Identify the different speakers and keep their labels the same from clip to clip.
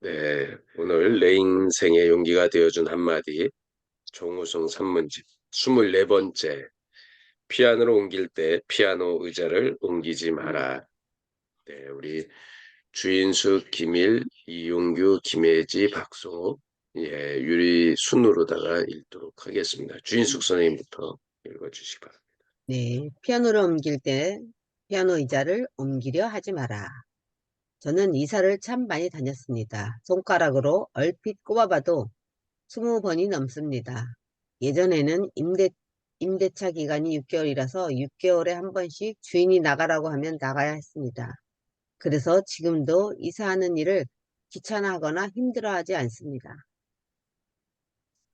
Speaker 1: 네, 오늘 내 인생의 용기가 되어준 한마디 정우성 산문집 24번째 피아노를 옮길 때 피아노 의자를 옮기지 마라. 네, 우리 주인숙, 김일, 이용규, 김혜지, 박소, 유리 순으로다가 읽도록 하겠습니다. 주인숙 선생님부터 읽어주시기 바랍니다.
Speaker 2: 네, 피아노를 옮길 때 피아노 의자를 옮기려 하지 마라. 저는 이사를 참 많이 다녔습니다. 손가락으로 얼핏 꼽아봐도 20번이 넘습니다. 예전에는 임대차 기간이 6개월이라서 6개월에 한 번씩 주인이 나가라고 하면 나가야 했습니다. 그래서 지금도 이사하는 일을 귀찮아하거나 힘들어하지 않습니다.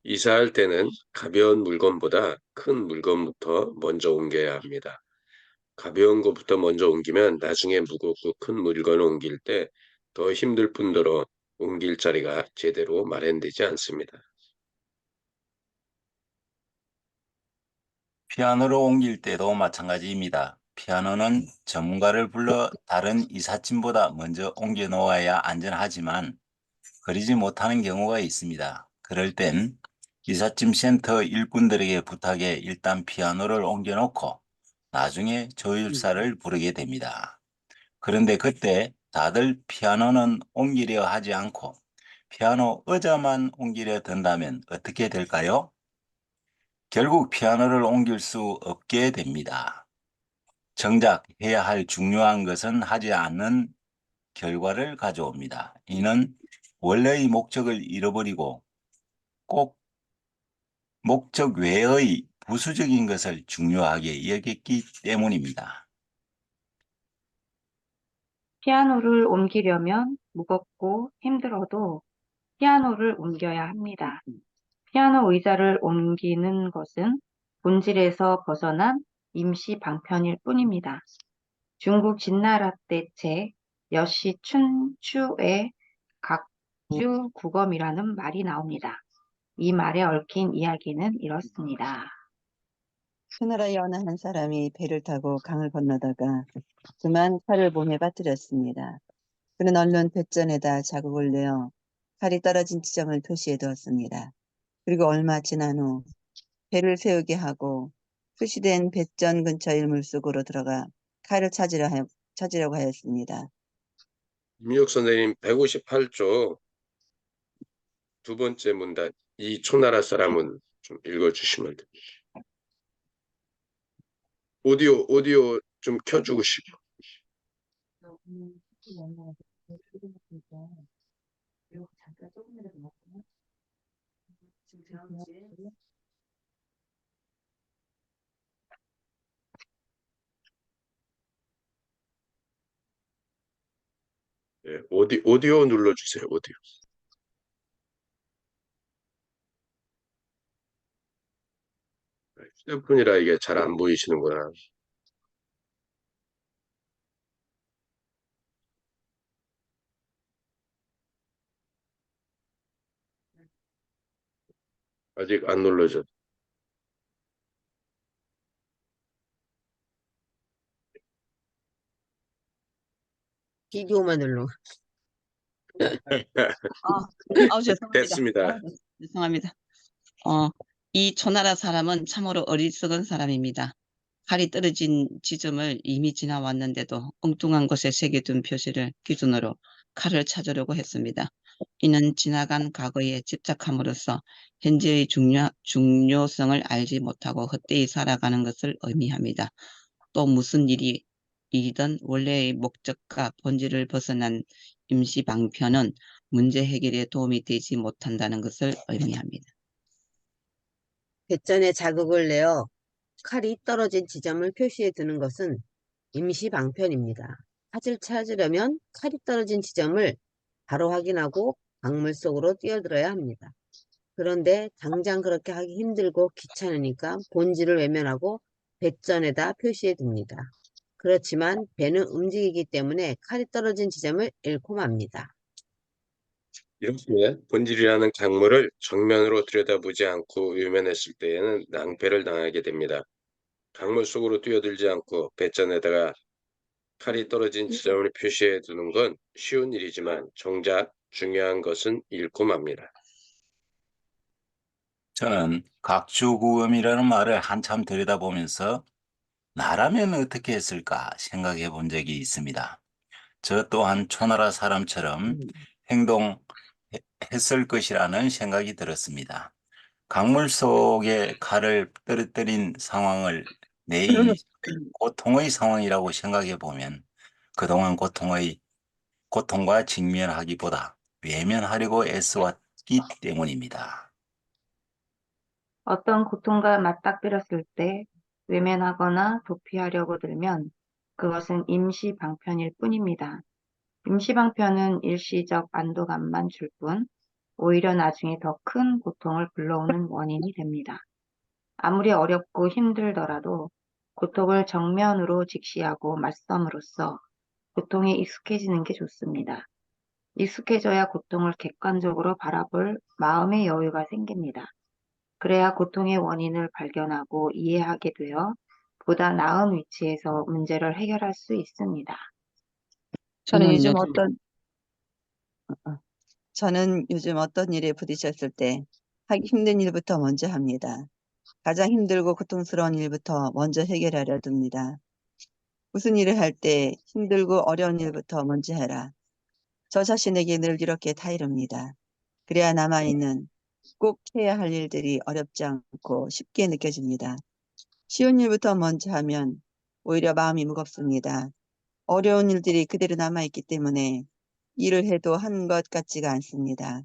Speaker 1: 이사할 때는 가벼운 물건보다 큰 물건부터 먼저 옮겨야 합니다. 가벼운 것부터 먼저 옮기면 나중에 무겁고 큰 물건을 옮길 때 더 힘들 뿐더러 옮길 자리가 제대로 마련되지 않습니다.
Speaker 3: 피아노를 옮길 때도 마찬가지입니다. 피아노는 전문가를 불러 다른 이삿짐보다 먼저 옮겨 놓아야 안전하지만 그러지 못하는 경우가 있습니다. 그럴 땐 이삿짐 센터 일꾼들에게 부탁해 일단 피아노를 옮겨 놓고 나중에 조율사를 부르게 됩니다. 그런데 그때 다들 피아노는 옮기려 하지 않고 피아노 의자만 옮기려 든다면 어떻게 될까요? 결국 피아노를 옮길 수 없게 됩니다. 정작 해야 할 중요한 것은 하지 않는 결과를 가져옵니다. 이는 원래의 목적을 잃어버리고 꼭 목적 외의 부수적인 것을 중요하게 여겼기 때문입니다.
Speaker 4: 피아노를 옮기려면 무겁고 힘들어도 피아노를 옮겨야 합니다. 피아노 의자를 옮기는 것은 본질에서 벗어난 임시 방편일 뿐입니다. 중국 진나라 때 책 여시 춘추의 각주 구검이라는 말이 나옵니다. 이 말에 얽힌 이야기는 이렇습니다.
Speaker 5: 그 나라의 어느 한 사람이 배를 타고 강을 건너다가 그만 칼을 몸에 빠뜨렸습니다. 그는 얼른 뱃전에다 자국을 내어 칼이 떨어진 지점을 표시해 두었습니다. 그리고 얼마 지난 후 배를 세우게 하고 표시된 뱃전 근처의 물속으로 들어가 칼을 찾으려고 하였습니다.
Speaker 1: 김미옥 선생님 158조 두 번째 문단 이 초나라 사람은 좀 읽어주시면 됩니다. 오디오 좀 켜주고 싶어. 네, 오디오 눌러주세요. 오디오. 휴대폰이라 이게 잘 안 보이시는구나. 아직 안 눌러져.
Speaker 2: 비디오만 눌러.
Speaker 5: 죄송합니다.
Speaker 1: 됐습니다.
Speaker 5: 죄송합니다. 이 초나라 사람은 참으로 어리석은 사람입니다. 칼이 떨어진 지점을 이미 지나왔는데도 엉뚱한 곳에 새겨둔 표시를 기준으로 칼을 찾으려고 했습니다. 이는 지나간 과거에 집착함으로써 현재의 중요성을 알지 못하고 헛되이 살아가는 것을 의미합니다. 또 무슨 일이든 원래의 목적과 본질을 벗어난 임시 방편은 문제 해결에 도움이 되지 못한다는 것을 의미합니다.
Speaker 2: 뱃전에 자국을 내어 칼이 떨어진 지점을 표시해 두는 것은 임시 방편입니다. 칼을 찾으려면 칼이 떨어진 지점을 바로 확인하고 강물 속으로 뛰어들어야 합니다. 그런데 당장 그렇게 하기 힘들고 귀찮으니까 본질을 외면하고 뱃전에다 표시해 둡니다. 그렇지만 배는 움직이기 때문에 칼이 떨어진 지점을 잃고 맙니다.
Speaker 1: 이렇게 본질이라는 강물을 정면으로 들여다보지 않고 외면했을 때에는 낭패를 당하게 됩니다. 강물 속으로 뛰어들지 않고 뱃전에다가 칼이 떨어진 지점을 표시해 두는 건 쉬운 일이지만 정작 중요한 것은 읽고 맙니다.
Speaker 3: 저는 각주구음이라는 말을 한참 들여다보면서 나라면 어떻게 했을까 생각해 본 적이 있습니다. 저 또한 초나라 사람처럼 행동했을 것이라는 생각이 들었습니다. 강물 속에 칼을 떨어뜨린 상황을 내 고통의 상황이라고 생각해 보면 그동안 고통과 직면하기보다 외면하려고 애써왔기 때문입니다.
Speaker 4: 어떤 고통과 맞닥뜨렸을 때 외면하거나 도피하려고 들면 그것은 임시 방편일 뿐입니다. 임시 방편은 일시적 안도감만 줄 뿐, 오히려 나중에 더 큰 고통을 불러오는 원인이 됩니다. 아무리 어렵고 힘들더라도 고통을 정면으로 직시하고 맞섬으로써 고통에 익숙해지는 게 좋습니다. 익숙해져야 고통을 객관적으로 바라볼 마음의 여유가 생깁니다. 그래야 고통의 원인을 발견하고 이해하게 되어 보다 나은 위치에서 문제를 해결할 수 있습니다.
Speaker 6: 저는 요즘 어떤 일에 부딪혔을 때 하기 힘든 일부터 먼저 합니다. 가장 힘들고 고통스러운 일부터 먼저 해결하려 듭니다. 무슨 일을 할 때 힘들고 어려운 일부터 먼저 해라. 저 자신에게 늘 이렇게 타이릅니다. 그래야 남아있는 꼭 해야 할 일들이 어렵지 않고 쉽게 느껴집니다. 쉬운 일부터 먼저 하면 오히려 마음이 무겁습니다. 어려운 일들이 그대로 남아있기 때문에 일을 해도 한 것 같지가 않습니다.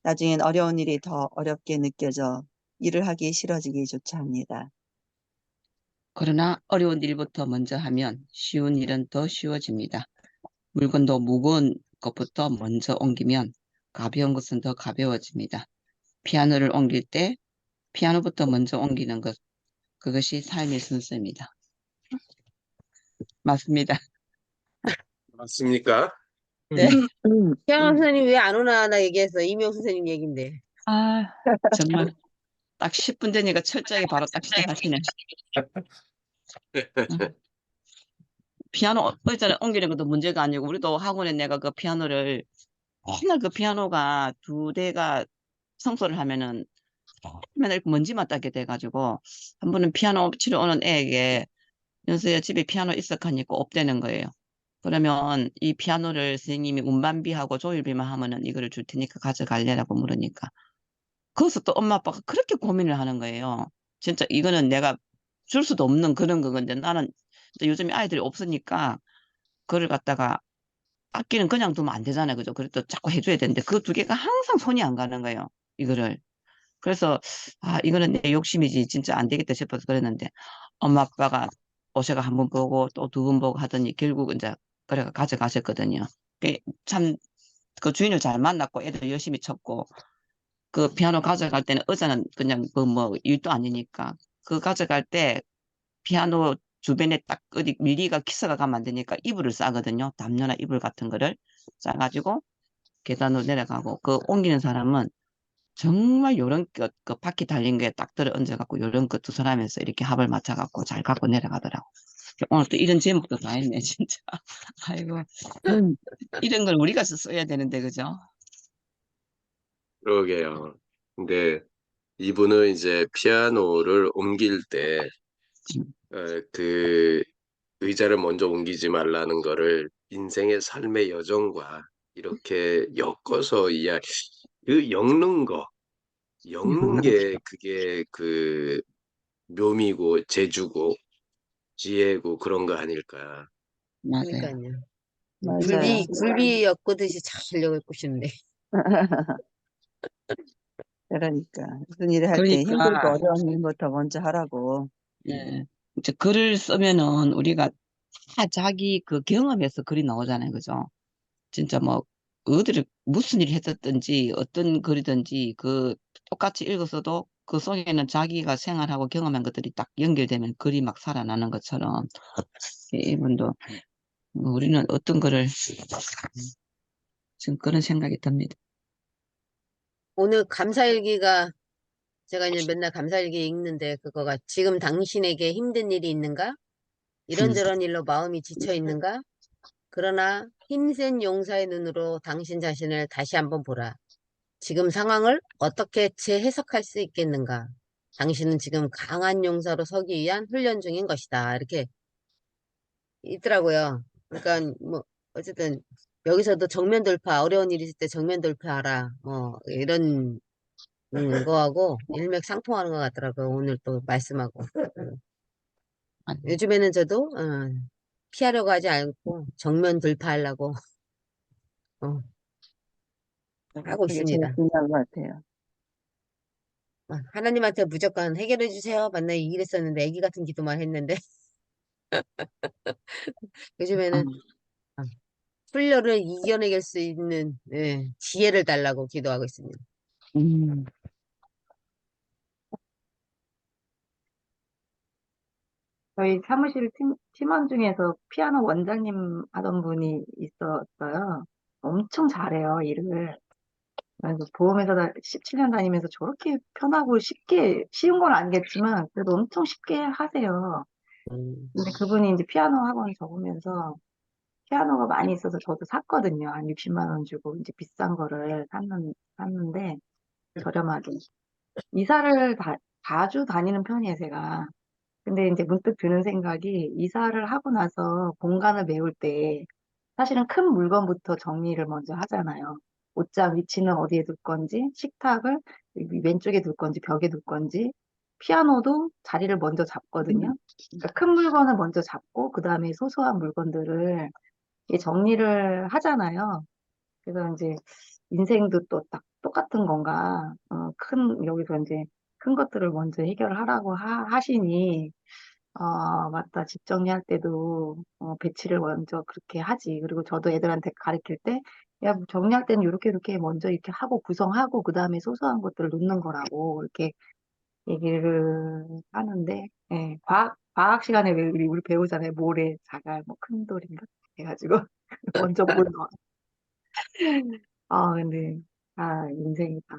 Speaker 6: 나중엔 어려운 일이 더 어렵게 느껴져 일을 하기 싫어지기조차 합니다.
Speaker 5: 그러나 어려운 일부터 먼저 하면 쉬운 일은 더 쉬워집니다. 물건도 무거운 것부터 먼저 옮기면 가벼운 것은 더 가벼워집니다. 피아노를 옮길 때 피아노부터 먼저 옮기는 것, 그것이 삶의 순서입니다. 맞습니다.
Speaker 1: 맞습니까?
Speaker 5: 네.
Speaker 2: 피아노 선생님 왜 안 오나 하나 얘기해서 이명 선생님 얘긴데.
Speaker 5: 아, 정말 딱 10분 되니까 철저하게 바로 딱 시작하시네. 피아노 의자를 옮기는 것도 문제가 아니고 우리도 학원에 내가 그 피아노를 맨날 그 피아노가 두 대가 청소를 하면은 맨날 이렇게 먼지만 닦게 돼가지고 한 번은 피아노 치러 오는 애에게 연수야 집에 피아노 있어 하니까 없대는 거예요. 그러면 이 피아노를 선생님이 운반비하고 조율비만 하면은 이거를 줄 테니까 가져갈래라고 물으니까 거기서 또 엄마 아빠가 그렇게 고민을 하는 거예요. 진짜 이거는 내가 줄 수도 없는 그런 건데 나는 요즘에 아이들이 없으니까 그걸 갖다가 악기는 그냥 두면 안 되잖아요. 그죠? 그래도 자꾸 해줘야 되는데 그 두 개가 항상 손이 안 가는 거예요. 이거를. 그래서 아 이거는 내 욕심이지 진짜 안 되겠다 싶어서 그랬는데 엄마 아빠가 오셔가 한 번 보고 또 두 번 보고 하더니 결국 이제 그래가 가져가셨거든요. 참 그 주인을 잘 만났고 애들 열심히 쳤고 그 피아노 가져갈 때는 의자는 그냥 그 뭐 일도 아니니까 그 가져갈 때 피아노 주변에 딱 어디 미리가 키스가 가면 안 되니까 이불을 싸거든요. 담요나 이불 같은 거를 싸가지고 계단으로 내려가고 그 옮기는 사람은 정말 요런 그 바퀴 달린 게 딱 들어 얹어갖고 요런 그 두 사람에서 이렇게 합을 맞춰갖고 잘 갖고 내려가더라고. 오늘 또 이런 제목도 다 했네, 진짜. 아이고. 이런 걸 우리가 써야 되는데, 그죠?
Speaker 1: 그러게요. 근데 이분은 이제 피아노를 옮길 때, 그 의자를 먼저 옮기지 말라는 거를 인생의 삶의 여정과 이렇게 엮어서 엮는 게 그게 그 묘미고 재주고 지혜고 그런 거 아닐까.
Speaker 5: 맞아요.
Speaker 2: 그러니까요.
Speaker 6: 맞아요.
Speaker 2: 굴비 엮듯이 잘 엮고 싶네.
Speaker 6: 그러니까 무슨 일을 할 때 힘들고
Speaker 5: 그러니까,
Speaker 6: 어려운 일부터 먼저 하라고.
Speaker 5: 예. 이제 글을 쓰면은 우리가 다 자기 그 경험에서 글이 나오잖아요. 그죠? 진짜 뭐, 어디를, 무슨 일을 했었든지, 어떤 글이든지, 그, 똑같이 읽었어도 그 속에는 자기가 생활하고 경험한 것들이 딱 연결되면 글이 막 살아나는 것처럼, 이분도, 뭐 우리는 어떤 글을, 지금 그런 생각이 듭니다.
Speaker 2: 오늘 감사일기가 제가 이제 맨날 감사일기 읽는데 그거가 지금 당신에게 힘든 일이 있는가? 이런저런 일로 마음이 지쳐 있는가? 그러나 힘센 용사의 눈으로 당신 자신을 다시 한번 보라. 지금 상황을 어떻게 재해석할 수 있겠는가? 당신은 지금 강한 용사로 서기 위한 훈련 중인 것이다. 이렇게 있더라고요. 그러니까 뭐 어쨌든 여기서도 정면 돌파, 어려운 일이 있을 때 정면 돌파하라. 뭐 이런 거하고 일맥상통하는 것 같더라고요. 오늘 또 말씀하고. 요즘에는 저도 피하려고 하지 않고 정면 돌파하려고 어, 하고
Speaker 6: 그게 제일
Speaker 2: 있습니다.
Speaker 6: 중요한 것 같아요.
Speaker 2: 하나님한테 무조건 해결해 주세요. 만나 이랬었는데 애기 같은 기도만 했는데 요즘에는 어, 훈련을 이겨내길 수 있는 지혜를 달라고 기도하고 있습니다.
Speaker 6: 음,
Speaker 4: 저희 사무실 팀원 중에서 피아노 원장님 하던 분이 있었어요. 엄청 잘해요, 일을. 그래서 보험회사 17년 다니면서 저렇게 편하고 쉽게, 쉬운 건 아니겠지만, 그래도 엄청 쉽게 하세요.
Speaker 2: 음,
Speaker 4: 근데 그분이 이제 피아노 학원 적으면서 피아노가 많이 있어서 저도 샀거든요. 한 60만 원 주고 이제 비싼 거를 샀는데 저렴하게. 이사를 자주 다니는 편이에요, 제가. 근데 이제 문득 드는 생각이 이사를 하고 나서 공간을 메울 때 사실은 큰 물건부터 정리를 먼저 하잖아요. 옷장 위치는 어디에 둘 건지, 식탁을 왼쪽에 둘 건지, 벽에 둘 건지, 피아노도 자리를 먼저 잡거든요. 그러니까 큰 물건을 먼저 잡고, 그 다음에 소소한 물건들을 이게 정리를 하잖아요. 그래서 이제 인생도 또 딱 똑같은 건가, 여기서 이제 큰 것들을 먼저 해결하라고 하시니, 맞다. 집 정리할 때도 배치를 먼저 그렇게 하지. 그리고 저도 애들한테 가르칠 때, 야, 뭐 정리할 때는 이렇게 먼저 이렇게 하고 구성하고 그 다음에 소소한 것들을 놓는 거라고 이렇게 얘기를 하는데, 예, 과학 시간에 왜 우리 배우잖아요. 모래, 자갈, 뭐 큰 돌인가 해가지고 먼저 뭘 넣어. 근데 인생이다.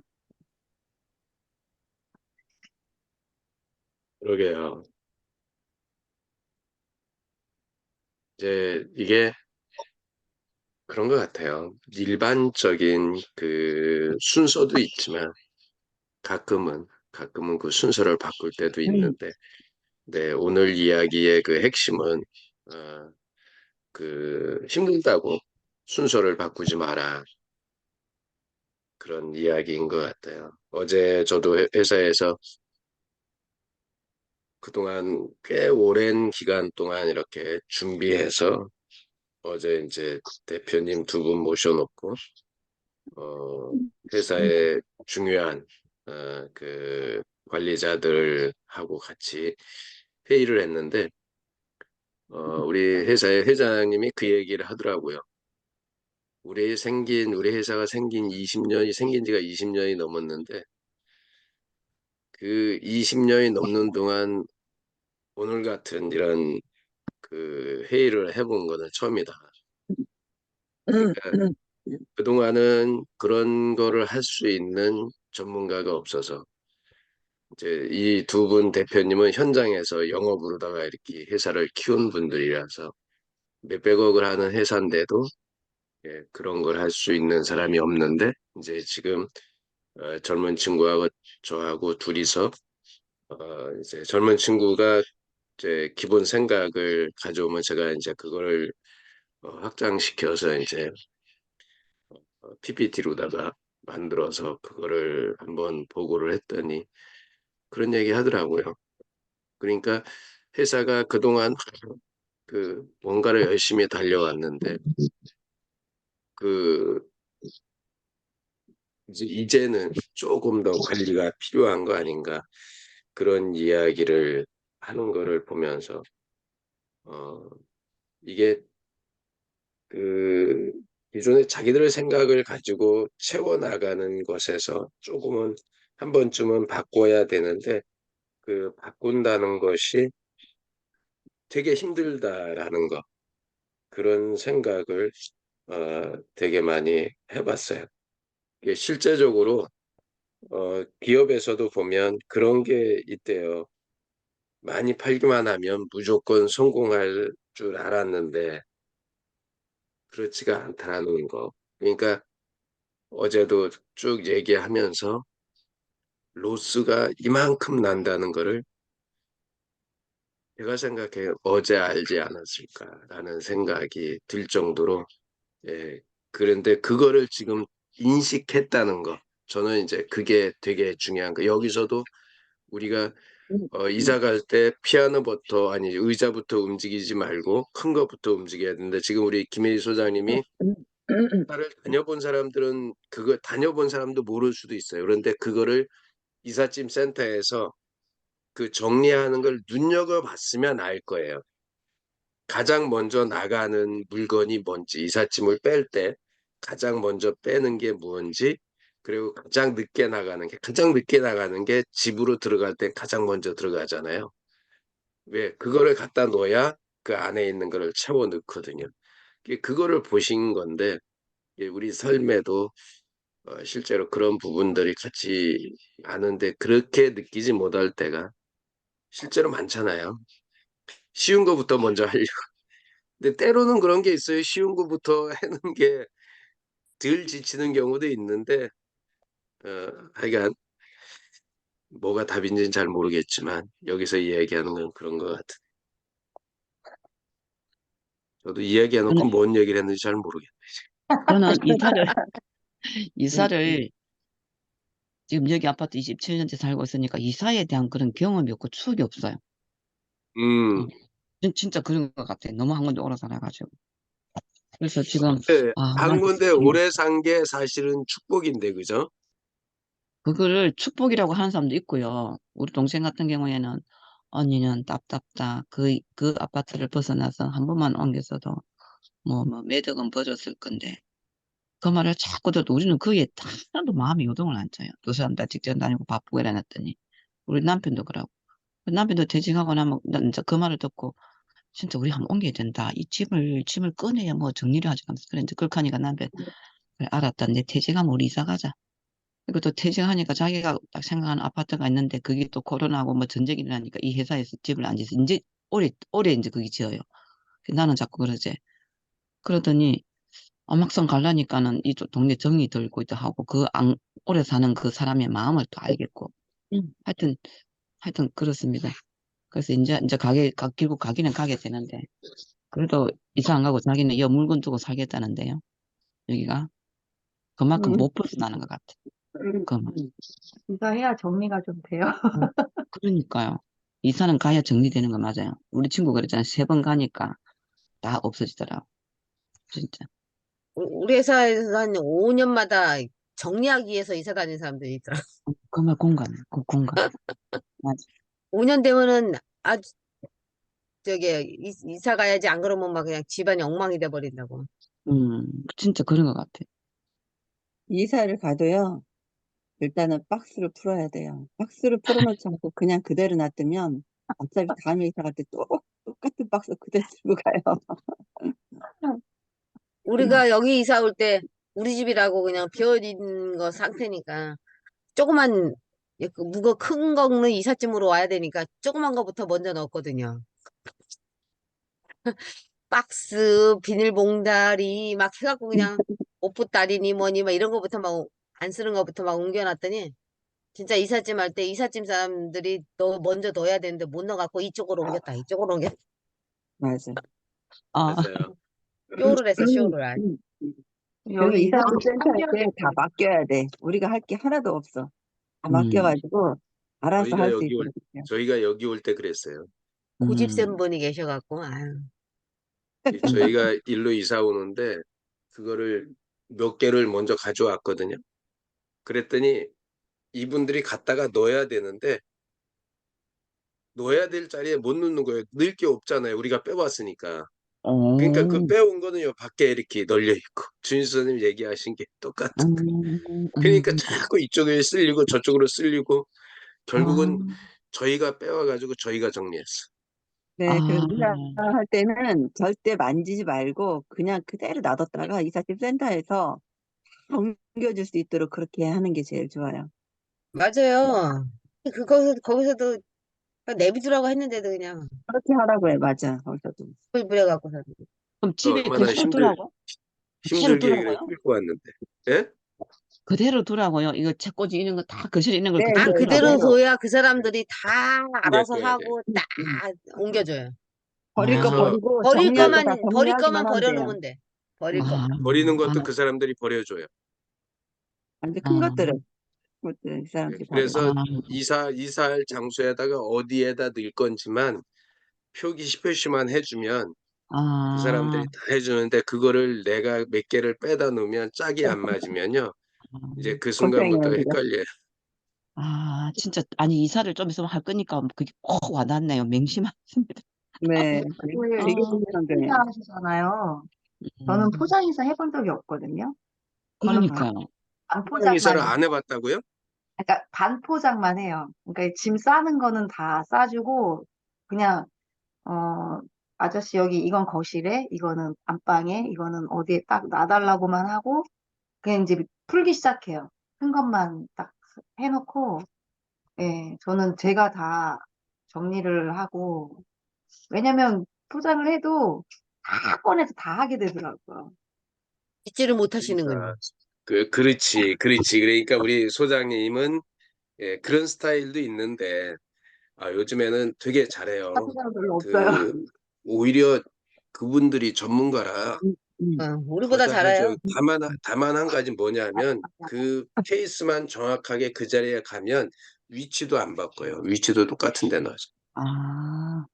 Speaker 1: 그러게요. 이제 이게 그런 것 같아요. 일반적인 그 순서도 있지만 가끔은 그 순서를 바꿀 때도 있는데, 네, 오늘 이야기의 그 핵심은 어, 그 힘들다고 순서를 바꾸지 마라. 그런 이야기인 것 같아요. 어제 저도 회사에서 그동안 꽤 오랜 기간 동안 이렇게 준비해서 어제 이제 대표님 두 분 모셔놓고 회사의 중요한 그 관리자들하고 같이 회의를 했는데 우리 회사의 회장님이 그 얘기를 하더라고요. 우리 회사가 생긴 지가 20년이 넘었는데 그 20년이 넘는 동안 오늘 같은 이런 그 회의를 해본 거는 처음이다. 그러니까 그동안은 그런 거를 할 수 있는 전문가가 없어서 이제 이 두 분 대표님은 현장에서 영업으로다가 이렇게 회사를 키운 분들이라서 몇백억을 하는 회사인데도 그런 걸 할 수 있는 사람이 없는데 이제 지금 젊은 친구하고 저하고 둘이서 이제 젊은 친구가 이제 기본 생각을 가져오면 제가 이제 그걸 확장시켜서 이제 PPT로다가 만들어서 그거를 한번 보고를 했더니 그런 얘기 하더라고요. 그러니까 회사가 그동안 그 뭔가를 열심히 달려왔는데 그 이제는 조금 더 관리가 필요한 거 아닌가 그런 이야기를 하는 거를 보면서 어 이게 그 기존에 자기들의 생각을 가지고 채워나가는 것에서 조금은 한 번쯤은 바꿔야 되는데 그 바꾼다는 것이 되게 힘들다라는 거 그런 생각을 되게 많이 해봤어요. 이게 실제적으로 기업에서도 보면 그런 게 있대요. 많이 팔기만 하면 무조건 성공할 줄 알았는데 그렇지가 않다라는 거. 그러니까 어제도 쭉 얘기하면서 로스가 이만큼 난다는 거를 제가 생각해 어제 알지 않았을까라는 생각이 들 정도로 예. 그런데 그거를 지금 인식했다는 거. 저는 이제 그게 되게 중요한 거. 여기서도 우리가 이사 갈 때 피아노부터 아니 의자부터 움직이지 말고 큰 거부터 움직여야 되는데 지금 우리 김혜희 소장님이 이사를 다녀본 사람들은 그거 다녀본 사람도 모를 수도 있어요. 그런데 그거를 이삿짐 센터에서 그 정리하는 걸 눈여겨봤으면 알 거예요. 가장 먼저 나가는 물건이 뭔지, 이삿짐을 뺄 때 가장 먼저 빼는 게 뭔지, 그리고 가장 늦게 나가는 게 집으로 들어갈 때 가장 먼저 들어가잖아요. 왜? 그거를 갖다 놓아야 그 안에 있는 거를 채워 넣거든요. 그거를 보신 건데, 우리 삶에도 실제로 그런 부분들이 같이 아는데 그렇게 느끼지 못할 때가 실제로 많잖아요. 쉬운 거부터 먼저 하려고. 근데 때로는 그런 게 있어요. 쉬운 거부터 하는 게 덜 지치는 경우도 있는데, 하여간 뭐가 답인지는 잘 모르겠지만 여기서 이야기하는 건 그런 것 같아요. 저도 이야기해놓고
Speaker 5: 저는,
Speaker 1: 뭔 얘기를 했는지 잘 모르겠네요.
Speaker 5: 저는 이사를,
Speaker 6: 음,
Speaker 5: 이사를 지금 여기 아파트 27년째 살고 있으니까 이사에 대한 그런 경험이 없고 추억이 없어요. 어,
Speaker 1: 음,
Speaker 5: 진짜 그런 것 같아. 너무 한 군데 오래 살아가지고. 그래서 지금,
Speaker 1: 한 군데 오래 산 게 사실은 축복인데, 그죠?
Speaker 5: 그거를 축복이라고 하는 사람도 있고요. 우리 동생 같은 경우에는 언니는 답답다. 그 아파트를 벗어나서 한 번만 옮겼어도 매덕은 버렸을 건데. 그 말을 자꾸 들어도 우리는 그게 하나도 마음이 요동을 안 쳐요. 두 사람 다 직장 다니고 바쁘고 이래놨더니. 우리 남편도 그러고. 남편도 퇴직하고 나면 난 이제 그 말을 듣고 진짜 우리 한번 옮겨야 된다. 이 짐을 꺼내야 뭐 정리를 하지 않면서 그래 이제 그렇게 하니까 남편 그래 알았다. 내 퇴직하면 우리 이사 가자. 그리고 또 퇴직하니까 자기가 딱 생각하는 아파트가 있는데 그게 또 코로나고 뭐 전쟁이 일어나니까 이 회사에서 집을 안 지어서 이제 올해 이제 그게 지어요. 나는 자꾸 그러지. 그러더니 막상 가려니까는 이쪽 동네 정이 들고 있다 하고 오래 사는 그 사람의 마음을 또 알겠고. 하여튼 그렇습니다. 그래서 이제 결국 가기는 가게 되는데 그래도 이사 안 가고 자기는 여 물건 두고 살겠다는데요. 여기가 그만큼
Speaker 6: 음,
Speaker 5: 못 벗어나는 것 같아. 그만.
Speaker 4: 이사해야 정리가 좀 돼요.
Speaker 5: 그러니까요. 이사는 가야 정리되는 거 맞아요. 우리 친구 그랬잖아요. 3번 가니까 다 없어지더라고. 진짜.
Speaker 2: 우리 회사에서 한 5년마다 정리하기 위해서 이사 다니는 사람들이 있더라.
Speaker 5: 그 말 공감해. 그 공감. 맞아.
Speaker 2: 5년 되면은 아주 이사 가야지 안 그러면 막 그냥 집안이 엉망이 돼 버린다고.
Speaker 5: 진짜 그런 것 같아.
Speaker 6: 이사를 가도요, 일단은 박스를 풀어야 돼요. 박스를 풀어놓지 않고 그냥 그대로 놔두면 어차피 다음에 이사 갈 때 또 똑같은 박스 그대로 들고 가요.
Speaker 2: 우리가 여기 이사 올 때 우리 집이라고 그냥 비어있는 거 상태니까 조그만 큰 거는 이삿짐으로 와야 되니까 조그만 거부터 먼저 넣었거든요. 박스, 비닐봉다리 막 해갖고 그냥 옷보따리니 뭐니 막 이런 거부터 막 안 쓰는 거부터 막 옮겨놨더니 진짜 이삿짐 할 때 이삿짐 사람들이 너 먼저 넣어야 되는데 못 넣어갖고 이쪽으로 옮겼다 이쪽으로 옮겼다
Speaker 6: 맞아.
Speaker 5: 아,
Speaker 1: 맞아요.
Speaker 2: 쇼를 했어
Speaker 6: 음,
Speaker 2: 쇼를 아주.
Speaker 6: 음. 그래서
Speaker 4: 여기 이사
Speaker 6: 이삿짐
Speaker 4: 꼭
Speaker 6: 센터 할 때 다
Speaker 4: 참여하겠어요.
Speaker 6: 맡겨야 돼. 우리가 할 게 하나도 없어. 다
Speaker 5: 음,
Speaker 6: 맡겨가지고 알아서
Speaker 1: 저희가
Speaker 6: 할 수
Speaker 1: 여기
Speaker 6: 있도록 해요.
Speaker 1: 저희가 여기 올 때 그랬어요.
Speaker 2: 고집센
Speaker 5: 음,
Speaker 2: 분이 계셔갖고 아유.
Speaker 5: 음.
Speaker 1: 저희가 일로 이사 오는데 그거를 몇 개를 먼저 가져왔거든요. 그랬더니 이분들이 갖다가 넣어야 되는데 넣어야 될 자리에 못 넣는 거예요. 넣을 게 없잖아요. 우리가 빼왔으니까. 그러니까 그
Speaker 5: 오,
Speaker 1: 빼온 거는 요 밖에 이렇게 널려 있고 준수 선생님 얘기하신 게 똑같은 거예요. 그러니까
Speaker 5: 음.
Speaker 1: 자꾸 이쪽에 쓸리고 저쪽으로 쓸리고
Speaker 5: 아,
Speaker 1: 결국은 저희가 빼와가지고 저희가 정리했어.
Speaker 6: 네, 그래서
Speaker 5: 아,
Speaker 6: 이사할 때는 절대 만지지 말고 그냥 그대로 놔뒀다가 이삿짐 센터에서 옮겨줄 수 있도록 그렇게 하는 게 제일 좋아요.
Speaker 2: 맞아요. 거기서도 내비두라고 했는데도 그냥
Speaker 6: 그렇게 하라고 해, 맞아. 거기서도.
Speaker 2: 불 부려갖고 서
Speaker 5: 그럼 집에
Speaker 1: 얼마나
Speaker 5: 그대로 두라고? 그대로
Speaker 1: 힘들게 그래
Speaker 5: 두라고요?
Speaker 1: 끌고 왔는데. 예?
Speaker 5: 그대로 두라고요? 이거 책꽂이 이런 거 다 거실에 있는 걸
Speaker 6: 네,
Speaker 5: 그대로
Speaker 2: 아,
Speaker 6: 네,
Speaker 2: 그대로
Speaker 5: 두라고요?
Speaker 6: 그대로.
Speaker 2: 둬야 그 사람들이 다 알아서
Speaker 1: 둬야 돼.
Speaker 2: 하고 딱
Speaker 6: 음.
Speaker 2: 옮겨줘요.
Speaker 6: 버릴 거
Speaker 1: 그래서
Speaker 6: 버리고
Speaker 2: 버릴
Speaker 6: 정리할 거 다
Speaker 2: 버릴
Speaker 6: 정리하기만
Speaker 2: 거만
Speaker 6: 하면 돼요.
Speaker 2: 버려놓으면 돼. 버릴
Speaker 1: 음.
Speaker 5: 아,
Speaker 2: 것만.
Speaker 1: 버리는
Speaker 5: 아,
Speaker 1: 것도 그 사람들이 버려줘요.
Speaker 6: 완전 큰
Speaker 5: 아,
Speaker 6: 것들은 그것들 이 사람들이 버리고.
Speaker 1: 그래서
Speaker 5: 아,
Speaker 1: 이사할 장소에다가 어디에다 넣을 건지만 표시만 해주면 그
Speaker 5: 아,
Speaker 1: 사람들이 다 해주는데 그거를 내가 몇 개를 빼다 놓으면 짝이 안 맞으면요. 이제 그 순간부터
Speaker 6: 고생해요, 그거.
Speaker 1: 헷갈려요.
Speaker 5: 진짜, 아니, 이사를 좀 있으면 할 거니까 그게 꼭 와닿네요. 맹심하십니다.
Speaker 6: 네,
Speaker 4: 왜
Speaker 6: 되게
Speaker 5: 아,
Speaker 6: 중요한 거예요.
Speaker 4: 포장이사 하시잖아요. 저는
Speaker 5: 음,
Speaker 4: 포장이사 해본 적이 없거든요. 저는
Speaker 5: 그러니까요.
Speaker 1: 이사를
Speaker 4: 반포장만 해요.
Speaker 1: 안 해봤다고요?
Speaker 4: 그러니까 반포장만 해요. 그러니까 짐 싸는 거는 다 싸주고 그냥 아저씨 여기 이건 거실에, 이거는 안방에, 이거는 어디에 딱 놔달라고만 하고 그냥 이제 풀기 시작해요. 큰 것만 딱 해놓고 예, 저는 제가 다 정리를 하고 왜냐면 포장을 해도 다 꺼내서 다 하게 되더라고요.
Speaker 2: 잊지를 못하시는군요.
Speaker 1: 그러니까 그렇지. 그러니까 우리 소장님은 예, 그런 스타일도 있는데 요즘에는 되게 잘해요.
Speaker 4: 하는 사람 별로 없어요.
Speaker 1: 그 오히려 그분들이 전문가라
Speaker 6: 음, 음.
Speaker 1: 더
Speaker 2: 우리보다
Speaker 1: 잘해줘요.
Speaker 2: 잘해요.
Speaker 1: 다만 한 가지 뭐냐면 그 케이스만 정확하게 그 자리에 가면 위치도 안 바꿔요. 위치도 똑같은 데 놔요.
Speaker 5: 아,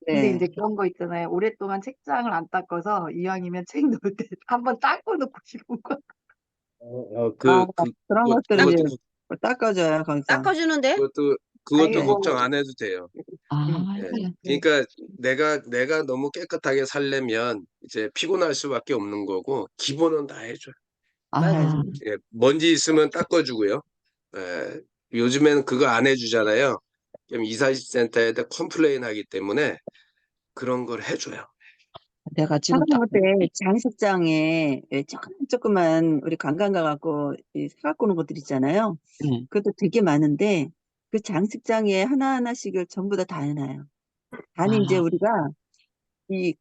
Speaker 4: 근데
Speaker 6: 네.
Speaker 4: 이제 그런 거 있잖아요. 오랫동안 책장을 안 닦아서 이왕이면 책 놓을 때 한번 닦고 놓고 싶은 거.
Speaker 6: 아, 그런 것들은
Speaker 2: 딱,
Speaker 6: 이제 닦아줘요, 거기서.
Speaker 2: 닦아주는데?
Speaker 1: 그것도
Speaker 4: 아이고,
Speaker 1: 걱정 안 해도 돼요. 예.
Speaker 5: 아이고야.
Speaker 1: 그러니까 내가 너무 깨끗하게 살려면 이제 피곤할 수밖에 없는 거고 기본은 다 해줘요.
Speaker 2: 맞아.
Speaker 5: 아,
Speaker 1: 예, 먼지 있으면 닦아주고요. 예, 요즘에는 그거 안 해주잖아요. 그럼 이사센터에다 컴플레인 하기 때문에 그런 걸 해줘요.
Speaker 5: 내가 지금 딱,
Speaker 6: 하다못해 장식장에 조그만 우리 관광 가갖고 사갖고 오는 것들 있잖아요.
Speaker 5: 네.
Speaker 6: 그것도 되게 많은데 그 장식장에 하나하나씩을 전부 다 해놔요. 단이 이제
Speaker 5: 아,
Speaker 6: 우리가 이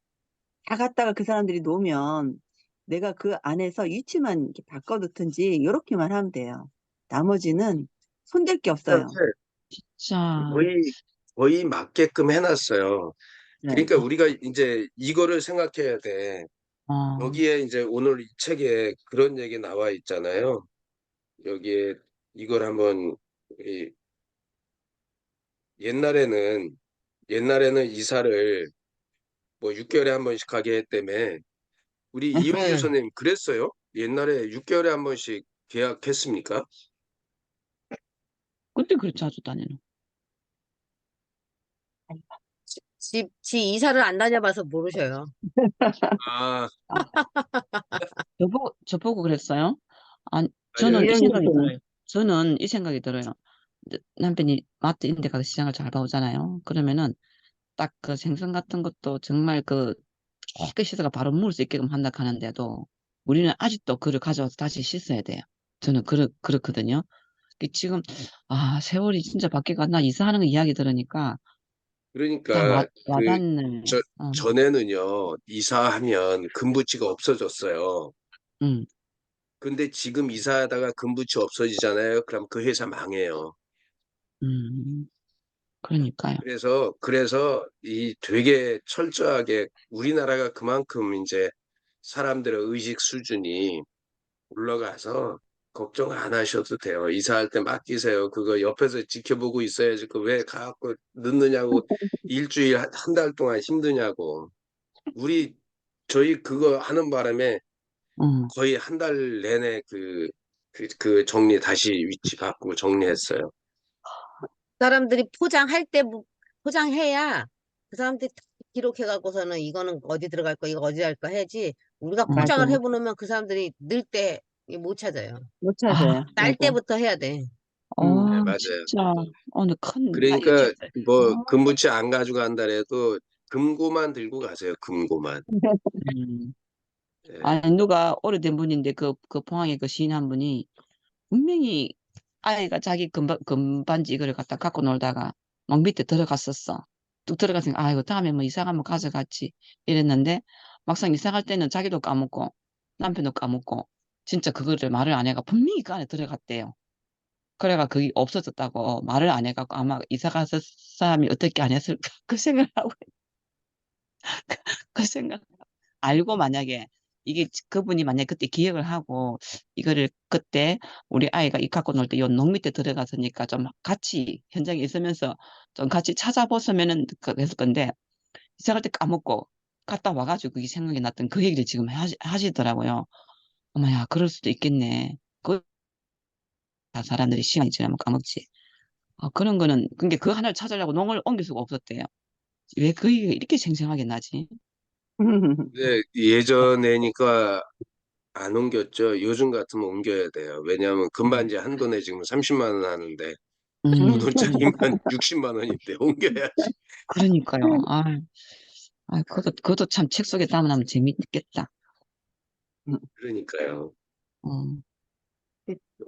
Speaker 6: 다 갖다가 그 사람들이 놓으면 내가 그 안에서 위치만 이렇게 바꿔놓든지 이렇게만 하면 돼요. 나머지는 손댈 게 없어요.
Speaker 5: 진짜,
Speaker 1: 거의 맞게끔 해놨어요.
Speaker 6: 네.
Speaker 1: 그러니까 우리가 이제 이거를 생각해야 돼.
Speaker 5: 어,
Speaker 1: 여기에 이제 오늘 이 책에 그런 얘기 나와 있잖아요. 여기에 이걸 한번 이 옛날에는 이사를 뭐 6개월에 한 번씩 가게 했다며 우리 이용규
Speaker 2: 네.
Speaker 1: 선생님 그랬어요? 옛날에 6개월에 한 번씩 계약했습니까?
Speaker 5: 그때 그렇지, 아주 다니는.
Speaker 2: 지 이사를 안 다녀봐서 모르셔요.
Speaker 1: 아,
Speaker 5: 저보고 그랬어요? 아니,
Speaker 1: 아니요.
Speaker 5: 저는 이
Speaker 6: 이영희
Speaker 5: 생각이
Speaker 6: 대표는
Speaker 5: 들어요. 저는 이 생각이 들어요. 이제 남편이 마트 이런 데 가서 시장을 잘 봐오잖아요. 그러면은 딱 그 생선 같은 것도 정말 그 깨끗이 씻어가 바로 먹을 수 있게끔 한다 하는데도 우리는 아직도 그를 가져와서 다시 씻어야 돼요. 저는 그렇거든요. 지금, 세월이 진짜 바뀌었나 이사하는 거 이야기 들으니까 딱
Speaker 1: 그러니까 그
Speaker 5: 와닿네.
Speaker 1: 전에는요 이사하면 금부치가 없어졌어요.
Speaker 5: 음,
Speaker 1: 근데 지금 이사하다가 금부치 없어지잖아요. 그럼 그 회사 망해요.
Speaker 5: 음, 그러니까요.
Speaker 1: 그래서 이 되게 철저하게 우리나라가 그만큼 이제 사람들의 의식 수준이 올라가서 걱정 안 하셔도 돼요. 이사할 때 맡기세요. 그거 옆에서 지켜보고 있어야지. 그 왜 가갖고 늦느냐고 일주일 한 달 동안 힘드냐고. 저희 그거 하는 바람에
Speaker 5: 음,
Speaker 1: 거의 한 달 내내 그 정리 다시 위치 바꾸고 정리했어요.
Speaker 2: 사람들이 포장해야 그 사람들이 다 기록해갖고서는 이거는 어디 들어갈 거, 이거 어디 할 거 해야지. 우리가 포장을
Speaker 6: 맞아요.
Speaker 2: 해보면 그 사람들이 늘 때 못 찾아요.
Speaker 6: 못
Speaker 5: 아,
Speaker 6: 찾아요.
Speaker 2: 딸
Speaker 6: 맞아.
Speaker 2: 때부터 해야 돼.
Speaker 1: 네, 맞아요.
Speaker 5: 진짜 오늘 큰
Speaker 1: 그러니까
Speaker 5: 이야기를
Speaker 1: 뭐 금부치 안 가져간다 해도 금고만 들고 가세요. 금고만.
Speaker 5: 음.
Speaker 1: 예.
Speaker 5: 누가 오래된 분인데 그 포항에 그 시인 한 분이 분명히 아이가 자기 금반지 이거를 갖다 갖고 놀다가 막 밑에 들어갔었어. 뚝 들어갔으니까 아이고 다음에 뭐 이사 가면 가져갔지 이랬는데 막상 이사 갈 때는 자기도 까먹고 남편도 까먹고 진짜 그거를 말을 안 해가 분명히 그 안에 들어갔대요. 그래가 그게 없어졌다고 말을 안 해갖고 아마 이사 갔을 사람이 어떻게 안 했을까 그 생각을 하고 그 생각 알고 만약에 이게 그분이 만약에 그때 기억을 하고 이거를 그때 우리 아이가 입 갖고 놀 때 요 농 밑에 들어갔으니까 좀 같이 현장에 있으면서 좀 같이 찾아보시면은 그랬을 건데 이사 갈 때 까먹고 갔다 와가지고 그게 생각이 났던 그 얘기를 지금 하시더라고요. 어머야, 그럴 수도 있겠네. 그 다 사람들이 시간이 지나면 까먹지. 그런 거는 근데 그 하나를 찾으려고 농을 옮길 수가 없었대요. 왜 그 얘기가 이렇게 생생하게 나지?
Speaker 1: 근데 예전에니까 안 옮겼죠. 요즘 같으면 옮겨야 돼요. 왜냐하면
Speaker 5: 음,
Speaker 1: 금반지 한 돈에 지금 30만 원 하는데
Speaker 5: 음,
Speaker 1: 5돈짜리만 60만 원인데 옮겨야지.
Speaker 5: 그러니까요. 그것도 참 책 속에 담으면 재밌겠다.
Speaker 1: 그러니까요.
Speaker 5: 음.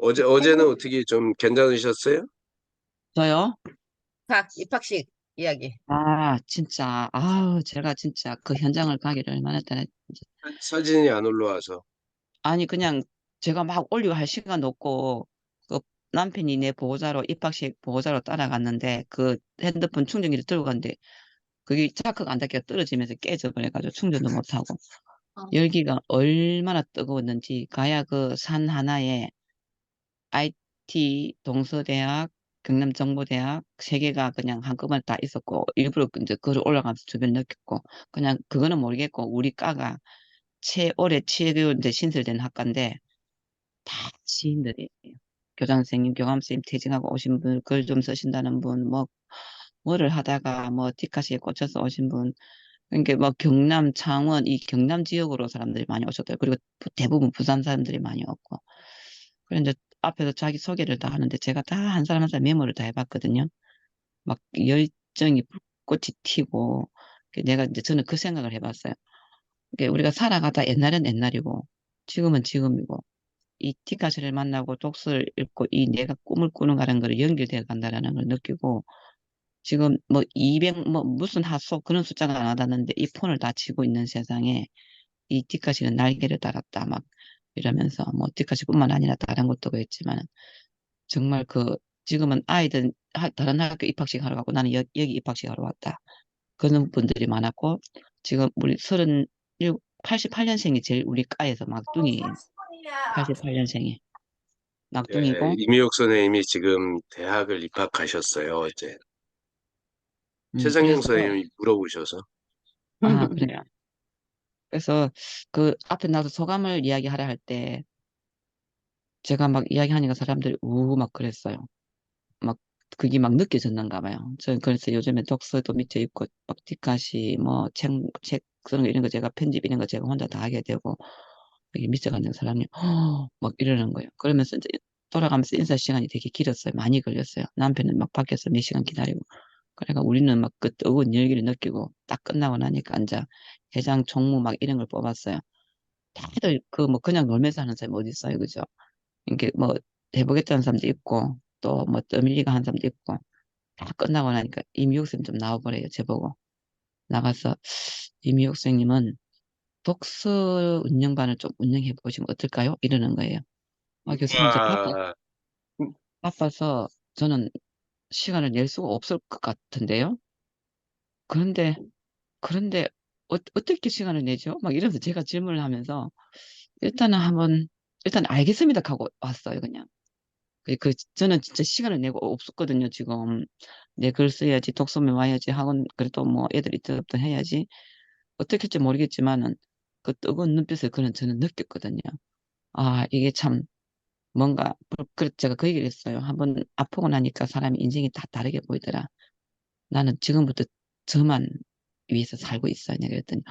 Speaker 1: 어제는 어떻게 좀 괜찮으셨어요?
Speaker 5: 저요?
Speaker 2: 입학식 이야기.
Speaker 5: 진짜, 제가 진짜 그 현장을 가기를 얼마나 했다.
Speaker 1: 사진이 안 올라와서.
Speaker 5: 아니, 그냥 제가 막 올리고 할 시간도 없고, 그 남편이 내 보호자로, 입학식 보호자로 따라갔는데, 그 핸드폰 충전기를 들고 갔는데, 그게 자크가 안 닿게 떨어지면서 깨져버려가지고 충전도 못하고, 열기가 얼마나 뜨거웠는지, 가야 그 산 하나에 IT, 동서대학, 경남정보대학 세 개가 그냥 한꺼번에 다 있었고, 일부러 이제 그걸 올라가면서 주변 느꼈고, 그냥 그거는 모르겠고, 우리 과가 올해 최고 이제 신설된 학과인데, 다 지인들이에요. 교장 선생님, 교감 선생님 퇴직하고 오신 분, 글 좀 쓰신다는 분, 뭐를 하다가 디카시에 꽂혀서 오신 분, 그러니까 경남, 창원, 이 경남 지역으로 사람들이 많이 오셨대요. 그리고 대부분 부산 사람들이 많이 왔고. 그래 이제 앞에서 자기 소개를 다 하는데 제가 다 한 사람 한 사람 메모를 다 해봤거든요. 막 열정이 불꽃이 튀고, 내가 이제 저는 그 생각을 해봤어요. 우리가 살아가다 옛날은 옛날이고, 지금은 지금이고, 이 티카시를 만나고 독서를 읽고 이 내가 꿈을 꾸는가라는 걸 연결되어 간다라는 걸 느끼고 지금 200 무슨 하소 그런 숫자가 안 와닿는데 이 폰을 다 치고 있는 세상에 이 티카시는 날개를 달았다 막 이러면서 티카시뿐만 아니라 다른 것도 그랬지만 정말 지금은 아이들 다른 학교 입학식 하러 가고 나는 여기 입학식 하러 왔다 그런 분들이 많았고 지금 우리 88년생이 제일 우리 과에서 막둥이에요. 88년생이.
Speaker 1: 예,
Speaker 5: 낙동이고,
Speaker 1: 이미옥 선생님이 지금 대학을 입학하셨어요, 어제. 최상영
Speaker 5: 그래서,
Speaker 1: 선생님이 물어보셔서.
Speaker 5: 그래요. 그래서 그 앞에 나서 소감을 이야기하라 할 때, 제가 막 이야기하니까 사람들이 막 그랬어요. 막, 그게 막 느껴졌는가 봐요. 저는 그래서 요즘에 독서도 밑에 있고, 막 뒷가시, 책, 그런 거 이런 거 제가 편집 이런 거 제가 혼자 다 하게 되고, 이게 밑에 가는 사람이, 막 이러는 거예요. 그러면서 이제 돌아가면서 인사 시간이 되게 길었어요. 많이 걸렸어요. 남편은 막 밖에서 몇 시간 기다리고. 그러니까 우리는 막 그 뜨거운 열기를 느끼고 딱 끝나고 나니까 앉아 회장 총무 막 이런 걸 뽑았어요. 다들 그냥 놀면서 하는 사람이 어디 있어요, 그죠? 이게 해보겠다는 사람도 있고 또 떠밀리가 하는 사람도 있고 다 끝나고 나니까 이미옥 선생님 좀 나와보래요, 저보고. 나가서 이미옥 선생님은 독서 운영반을 좀 운영해 보시면 어떨까요? 이러는 거예요. 교수님 저
Speaker 1: 와,
Speaker 5: 바빠서 저는 시간을 낼 수가 없을 것 같은데요. 그런데 그런데 어떻게 시간을 내죠? 막 이러면서 제가 질문을 하면서 일단은 일단 알겠습니다 하고 왔어요, 그냥. 저는 진짜 시간을 내고 없었거든요, 지금. 내 글 써야지, 독서면 와야지, 학원, 그래도 애들 있든 해야지. 어떻게 할지 모르겠지만은 그 뜨거운 눈빛을 저는 느꼈거든요. 이게 참 뭔가, 제가 그 얘기를 했어요. 한번 아프고 나니까 사람이 인생이 다 다르게 보이더라. 나는 지금부터 저만 위해서 살고 있어. 내가 그랬더니,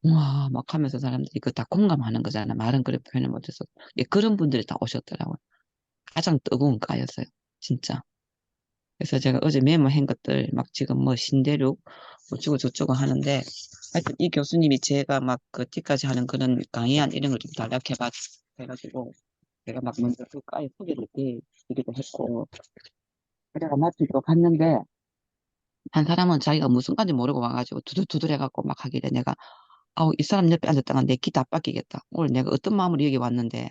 Speaker 5: 와, 막 하면서 사람들이 다 공감하는 거잖아. 말은 그래 표현을 못해서. 그런 분들이 다 오셨더라고요. 가장 뜨거운 까였어요. 진짜. 그래서 제가 어제 메모한 것들 막 지금 신대륙 어쩌고 저쩌고 하는데 하여튼 이 교수님이 제가 막 뒤까지 하는 그런 강의안 이런 걸 좀 달락해봐 해가지고 제가 막 먼저 그 과에 소개를 드리기도 했고 그래가 마침 또 갔는데 한 사람은 자기가 무슨 건지 모르고 와가지고 두들두들 해갖고 막 하길래 내가 아우, 이 사람 옆에 앉았다가 내 기 다 빡기겠다. 오늘 내가 어떤 마음으로 여기 왔는데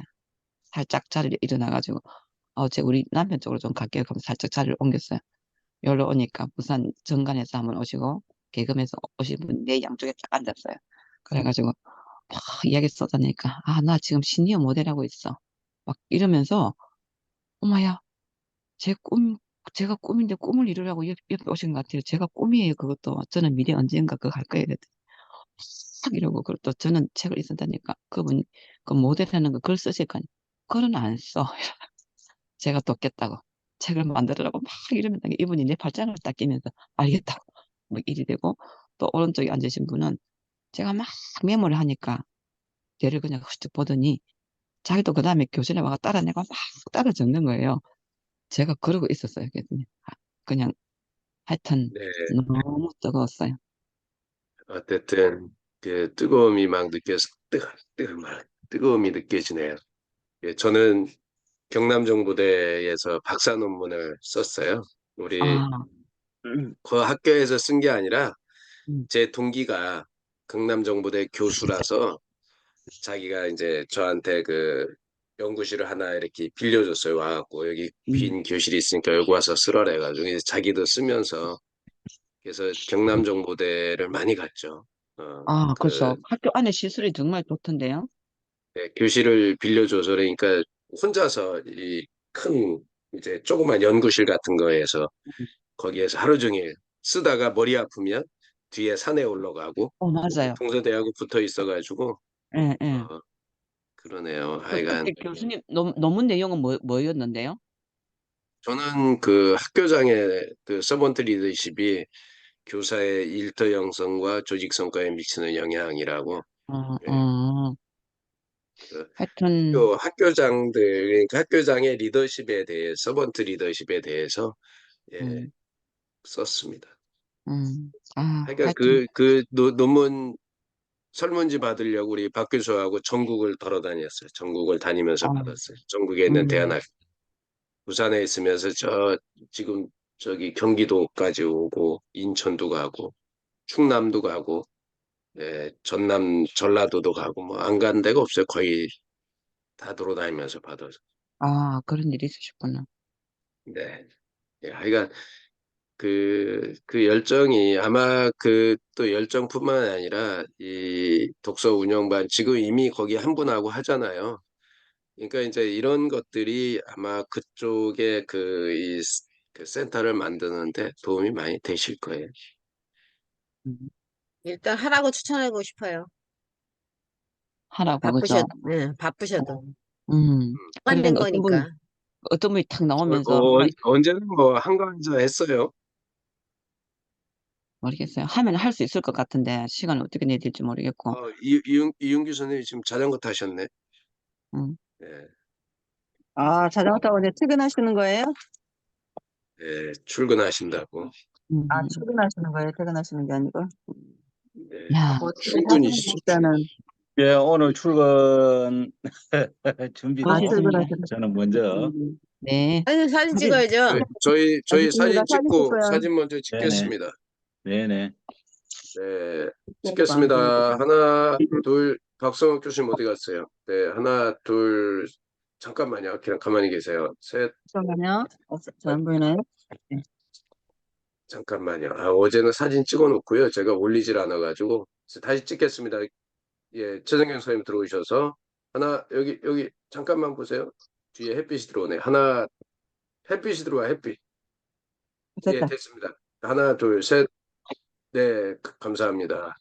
Speaker 5: 살짝 자리를 일어나가지고 제 우리 남편 쪽으로 좀 갈게요. 그럼 살짝 자리를 옮겼어요. 여기로 오니까 부산 정관에서 한번 오시고 개그맨에서 오신 분 내 양쪽에 딱 앉았어요. 그래가지고 막 이야기 쏟아내니까 나 지금 시니어 모델하고 있어. 막 이러면서 엄마야 제가 꿈인데 꿈을 이루라고 옆에 오신 것 같아요. 제가 꿈이에요. 그것도 저는 미래 언젠가 그거 할 거예요. 그랬더니 막 이러고 그리고 또 저는 책을 읽었다니까 그분 그 모델하는 거 글 쓰실 거니 글은 안 써. 제가 돕겠다고 책을 만들으라고 막 이러면 이분이 내 발장을 딱 끼면서 알겠다고 뭐 일이 되고 또 오른쪽에 앉으신 분은 제가 막 메모를 하니까 걔를 그냥 훌쩍 보더니 자기도 그 다음에 교실에 와가 따라내고 막 따라 적는 거예요. 제가 그러고 있었어요. 그랬더니 그냥 하여튼
Speaker 1: 네,
Speaker 5: 너무 뜨거웠어요.
Speaker 1: 어쨌든 그 뜨거움이 막 느껴서 막 뜨거움이 느껴지네요. 예, 저는 경남정보대에서 박사 논문을 썼어요. 우리
Speaker 5: 아,
Speaker 1: 그 학교에서 쓴 게 아니라
Speaker 5: 음,
Speaker 1: 제 동기가 경남정보대 교수라서 자기가 이제 저한테 그 연구실을 하나 이렇게 빌려줬어요. 와갖고 여기
Speaker 5: 음.
Speaker 1: 빈 교실이 있으니까 여기 와서 쓰라래 해가지고 이제 자기도 쓰면서 그래서 경남정보대를 많이 갔죠. 그
Speaker 5: 그렇죠. 학교 안에 시설이 정말 좋던데요.
Speaker 1: 네, 교실을 빌려줘서 그러니까 혼자서 이 큰 이제 조그만 연구실 같은 거에서
Speaker 5: 음.
Speaker 1: 거기에서 하루 종일 쓰다가 머리 아프면 뒤에 산에 올라가고
Speaker 5: 맞아요.
Speaker 1: 동서대하고 붙어 있어가지고
Speaker 5: 예, 예.
Speaker 1: 어, 그러네요.
Speaker 5: 그때
Speaker 1: 하여간
Speaker 5: 교수님 논문 내용은 뭐였는데요?
Speaker 1: 저는 그 학교장의 그 서번트 리더십이 교사의 일터 형성과 조직 성과에 미치는 영향이라고
Speaker 5: 어,
Speaker 1: 예,
Speaker 5: 어.
Speaker 1: 그
Speaker 5: 하여튼,
Speaker 1: 학교장들 그러니까 학교장의 리더십에 대해 서번트 리더십에 대해서 예,
Speaker 5: 음,
Speaker 1: 썼습니다. 하여간
Speaker 5: 하여튼,
Speaker 1: 그 논문 설문지 받으려고 우리 박 교수하고 전국을 돌아다녔어요. 전국을 다니면서
Speaker 5: 어,
Speaker 1: 받았어요. 전국에 있는
Speaker 5: 음,
Speaker 1: 대안학 부산에 있으면서 지금 저기 경기도까지 오고 인천도 가고 충남도 가고 예, 전라도도 가고 뭐 안 간 데가 없어요. 거의 다 돌아다니면서 받아서.
Speaker 5: 그런 일이 있으셨구나.
Speaker 1: 네. 예, 하여간 그 열정이 아마 그 또 열정뿐만 아니라 이 독서 운영반 지금 이미 거기 한 분하고 하잖아요. 그러니까 이제 이런 것들이 아마 그쪽에 그 센터를 만드는데 도움이 많이 되실 거예요.
Speaker 5: 음,
Speaker 2: 일단 하라고 추천하고 싶어요.
Speaker 5: 하라고, 그죠?
Speaker 2: 바쁘셔도, 네, 바쁘셔도.
Speaker 5: 그래,
Speaker 2: 안 거니까.
Speaker 5: 어떤 분이 탁 나오면서,
Speaker 1: 언제는 뭐 한가해서 했어요.
Speaker 5: 모르겠어요. 하면 할 수 있을 것 같은데, 시간을 어떻게 내야 될지 모르겠고,
Speaker 1: 이윤규 선생님 지금 자전거 타셨네.
Speaker 5: 음,
Speaker 1: 예,
Speaker 6: 자전거 타고 이제 퇴근하시는 거예요?
Speaker 1: 예, 출근하신다고.
Speaker 5: 음,
Speaker 6: 출근하시는 거예요? 퇴근하시는 게 아니고?
Speaker 1: 네,
Speaker 5: 야,
Speaker 6: 멋지게
Speaker 1: 충분히시죠.
Speaker 6: 사시는 일단은.
Speaker 3: 예, 오늘 출근
Speaker 5: 멋있습니다.
Speaker 3: 준비됐습니다. 저는 먼저.
Speaker 5: 네.
Speaker 2: 사진
Speaker 5: 사진,
Speaker 2: 찍어야죠.
Speaker 1: 저희
Speaker 6: 알겠습니다.
Speaker 1: 사진
Speaker 6: 사진
Speaker 1: 찍고
Speaker 6: 찍고요.
Speaker 1: 사진 먼저
Speaker 3: 네네,
Speaker 1: 찍겠습니다.
Speaker 3: 네네.
Speaker 1: 네,
Speaker 6: 기억도 안
Speaker 1: 찍겠습니다.
Speaker 6: 되니까.
Speaker 1: 하나, 둘, 박성욱 교수님 어디 갔어요? 네, 하나, 둘, 잠깐만요. 그냥 가만히 계세요. 셋,
Speaker 6: 잠깐만요.
Speaker 1: 아,
Speaker 6: 안 보이나요? 네.
Speaker 1: 잠깐만요. 어제는 사진 찍어 놓고요. 제가 올리질 않아가지고 다시 찍겠습니다. 예, 최성경 선생님 들어오셔서 하나, 여기 잠깐만 보세요. 뒤에 햇빛이 들어오네. 하나, 햇빛이 들어와, 햇빛. 예,
Speaker 6: 됐다.
Speaker 1: 됐습니다. 하나, 둘, 셋. 네, 감사합니다.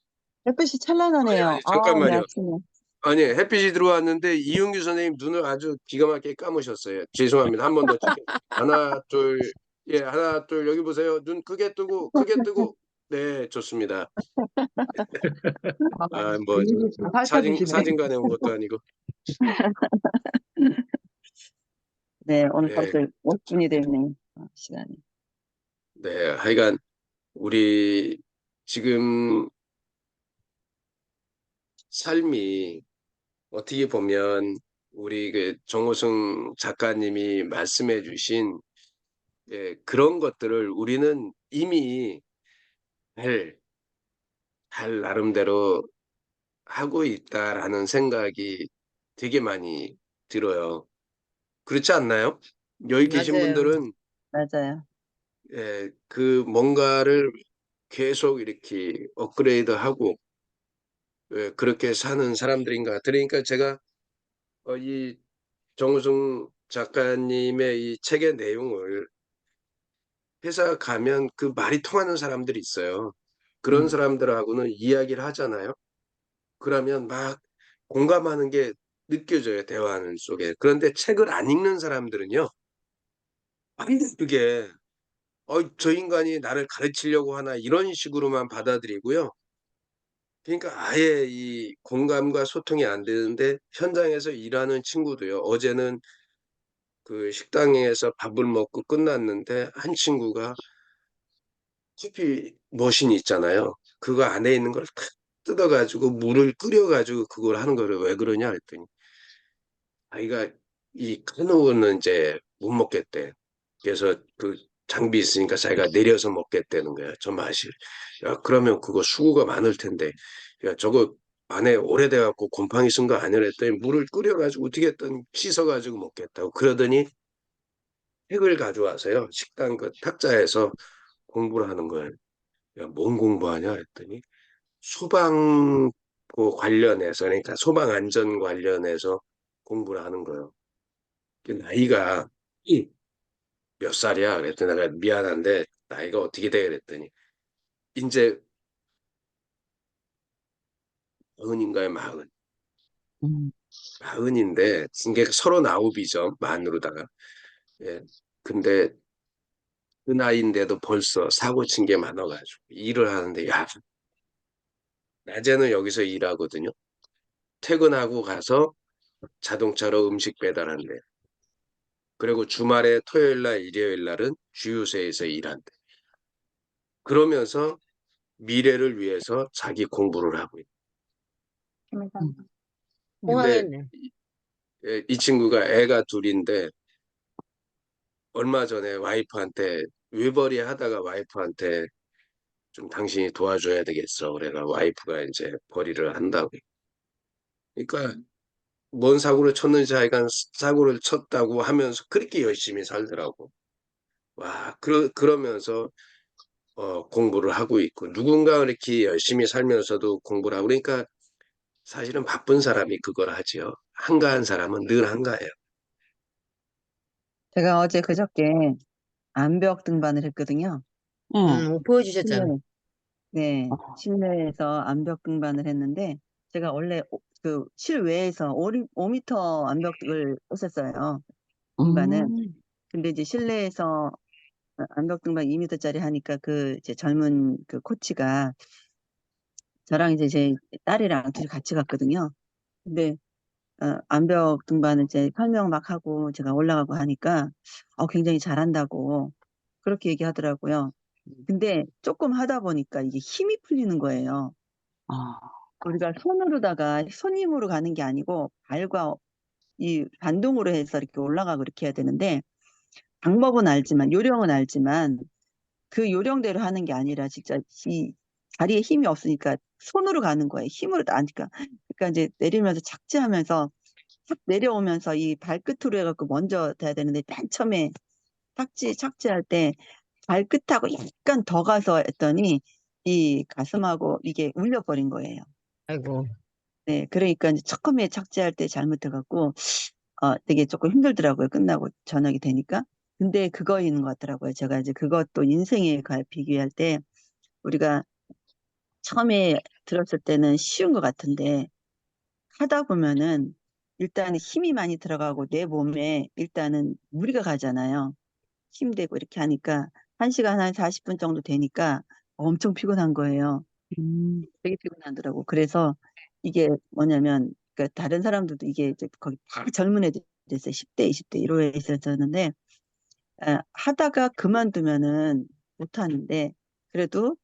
Speaker 6: 햇빛이
Speaker 1: 아니,
Speaker 6: 찬란하네요. 네,
Speaker 1: 잠깐만요.
Speaker 6: 아침에.
Speaker 1: 아니, 햇빛이 들어왔는데 이윤규 선생님 눈을 아주 기가 막히게 감으셨어요. 죄송합니다. 한 번 더 찍게. 하나, 둘, 예, 하나, 둘, 여기 보세요. 눈 크게 뜨고, 크게 뜨고. 네, 좋습니다. 뭐,
Speaker 6: 분위기 다 밝혀주시네.
Speaker 1: 사진 관에 온 것도 아니고.
Speaker 6: 네, 오늘
Speaker 1: 예,
Speaker 6: 벌써 5분이 됐네요. 시간이.
Speaker 1: 네, 하여간, 우리 지금 삶이 어떻게 보면 우리 그 정호승 작가님이 말씀해 주신 예, 그런 것들을 우리는 이미 할 나름대로 하고 있다라는 생각이 되게 많이 들어요. 그렇지 않나요? 여기 계신
Speaker 2: 맞아요.
Speaker 1: 분들은
Speaker 6: 맞아요.
Speaker 1: 그 뭔가를 계속 이렇게 업그레이드하고 그렇게 사는 사람들인 것 같아요. 그러니까 제가 이 정우승 작가님의 이 책의 내용을 회사 가면 그 말이 통하는 사람들이 있어요. 그런
Speaker 6: 음,
Speaker 1: 사람들하고는 이야기를 하잖아요. 그러면 막 공감하는 게 느껴져요, 대화하는 속에. 그런데 책을 안 읽는 사람들은요, 완전 그게, 저 인간이 나를 가르치려고 하나, 이런 식으로만 받아들이고요. 그러니까 아예 이 공감과 소통이 안 되는데, 현장에서 일하는 친구도요, 어제는 그 식당에서 밥을 먹고 끝났는데, 한 친구가 커피 머신이 있잖아요. 그거 안에 있는 걸 탁 뜯어가지고 물을 끓여가지고 그걸 하는 거를 왜 그러냐 했더니, 아이가 이 카누는 이제 못 먹겠대. 그래서 그 장비 있으니까 자기가 내려서 먹겠다는 거야. 저 맛이. 야, 그러면 그거 수고가 많을 텐데. 야, 저거 안에 오래돼 갖고 곰팡이 쓴 거 아니라 했더니 물을 끓여가지고 어떻게 했든 씻어가지고 먹겠다고. 그러더니 책을 가져와서요. 식당 그 탁자에서 공부를 하는 거예요. 야, 뭔 공부하냐 했더니 소방 그 관련해서 그러니까 소방 안전 관련해서 공부를 하는 거예요. 그 나이가 몇 살이야? 그랬더니 내가 미안한데 나이가 어떻게 돼? 그랬더니 이제 40인가요? 40.
Speaker 6: 음,
Speaker 1: 40인데 이게 39이죠. 만으로다가. 예. 근데 그 나이인데도 벌써 사고 친 게 많아가지고 일을 하는데 야, 낮에는 여기서 일하거든요. 퇴근하고 가서 자동차로 음식 배달한대. 그리고 주말에 토요일 날, 일요일 날은 주유소에서 일한대. 그러면서 미래를 위해서 자기 공부를 하고 있대.
Speaker 4: 힘들다.
Speaker 6: 음,
Speaker 1: 근데
Speaker 2: 호황했네.
Speaker 1: 이 친구가 애가 둘인데 얼마 전에 와이프한테 외벌이 하다가 와이프한테 좀 당신이 도와줘야 되겠어. 그래가 와이프가 이제 벌이를 한다고. 그러니까 뭔 사고를 쳤는지 하여간 사고를 쳤다고 하면서 그렇게 열심히 살더라고. 와, 그러면서 공부를 하고 있고 누군가 이렇게 열심히 살면서도 공부를 하고 그러니까 사실은 바쁜 사람이 그걸 하지요. 한가한 사람은 늘 한가해요.
Speaker 6: 제가 어제 그저께 암벽 등반을 했거든요.
Speaker 5: 응.
Speaker 2: 보여주셨잖아.
Speaker 6: 실내, 네,
Speaker 5: 어.
Speaker 6: 실내에서 암벽 등반을 했는데 제가 원래 그 실외에서 5m 암벽을 했었어요. 등반은.
Speaker 5: 음.
Speaker 6: 근데 이제 실내에서 암벽 등반 2m짜리 하니까 그 이제 젊은 그 코치가 저랑 이제 제 딸이랑 둘이 같이 갔거든요. 근데 암벽 등반을 이제 설명 막 하고 제가 올라가고 하니까 굉장히 잘한다고 그렇게 얘기하더라고요. 근데 조금 하다 보니까 이게 힘이 풀리는 거예요.
Speaker 5: 아.
Speaker 6: 우리가 손으로다가 손힘으로 가는 게 아니고 발과 이 반동으로 해서 이렇게 올라가고 이렇게 해야 되는데 방법은 알지만 요령은 알지만 그 요령대로 하는 게 아니라 진짜 이 다리에 힘이 없으니까 손으로 가는 거예요. 힘으로 안니까 그러니까 이제 내리면서 착지하면서 탁 내려오면서 이 발끝으로 해갖고 먼저 돼야 되는데 맨 처음에 착지할 때 발끝하고 약간 더 가서 했더니 이 가슴하고 이게 울려버린 거예요.
Speaker 2: 아이고.
Speaker 6: 네, 그러니까 이제 처음에 착지할 때 잘못해갖고 되게 조금 힘들더라고요. 끝나고 저녁이 되니까. 근데 그거 있는 것 같더라고요. 제가 이제 그것도 인생에 비교할 때 우리가 처음에 들었을 때는 쉬운 것 같은데 하다 보면은 일단 힘이 많이 들어가고 내 몸에 일단은 무리가 가잖아요. 힘되고 이렇게 하니까 1시간 한 40분 정도 되니까 엄청 피곤한 거예요.
Speaker 5: 음.
Speaker 6: 되게 피곤하더라고. 그래서 이게 뭐냐면 그러니까 다른 사람들도 이게 이제 거기 다 젊은 애들 있어요. 10대, 20대 이러에 있었는데 하다가 그만두면은 못 하는데 그래도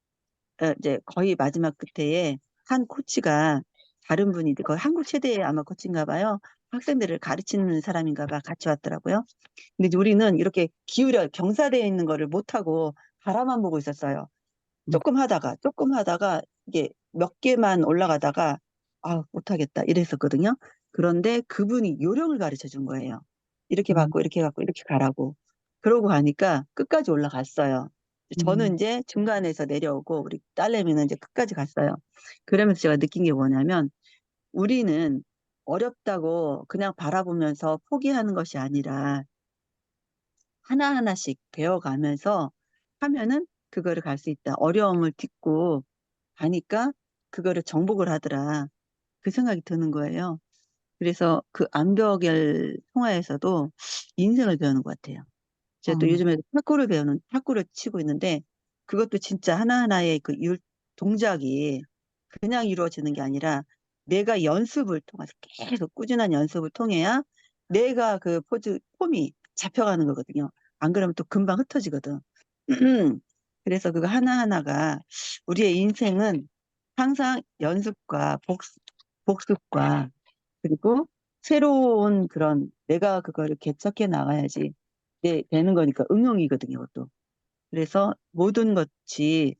Speaker 6: 이제 거의 마지막 끝에 한 코치가 다른 분이 거의 한국 최대의 아마 코치인가 봐요. 학생들을 가르치는 사람인가 봐 같이 왔더라고요. 근데 이제 우리는 이렇게 기울여 경사되어 있는 거를 못하고 바라만 보고 있었어요. 조금 하다가 이게 몇 개만 올라가다가 아, 못하겠다. 이랬었거든요. 그런데 그분이 요령을 가르쳐 준 거예요. 이렇게
Speaker 5: 음,
Speaker 6: 받고, 이렇게 갖고, 이렇게 가라고. 그러고 가니까 끝까지 올라갔어요. 저는
Speaker 5: 음,
Speaker 6: 이제 중간에서 내려오고, 우리 딸내미는 이제 끝까지 갔어요. 그러면서 제가 느낀 게 뭐냐면, 우리는 어렵다고 그냥 바라보면서 포기하는 것이 아니라, 하나하나씩 배워가면서 하면은 그거를 갈 수 있다. 어려움을 딛고 가니까 그거를 정복을 하더라. 그 생각이 드는 거예요. 그래서 그 암벽을 통화에서도 인생을 배우는 것 같아요. 제가 또
Speaker 5: 음,
Speaker 6: 요즘에 탁구를 치고 있는데 그것도 진짜 하나하나의 동작이 그냥 이루어지는 게 아니라 내가 연습을 통해서 계속 꾸준한 연습을 통해야 내가 그 폼이 잡혀가는 거거든요. 안 그러면 또 금방 흩어지거든. 그래서 그거 하나하나가 우리의 인생은 항상 연습과 복습과 그리고 새로운 그런 내가 그거를 개척해 나가야지 되는 거니까 응용이거든요, 그것도. 그래서 모든 것이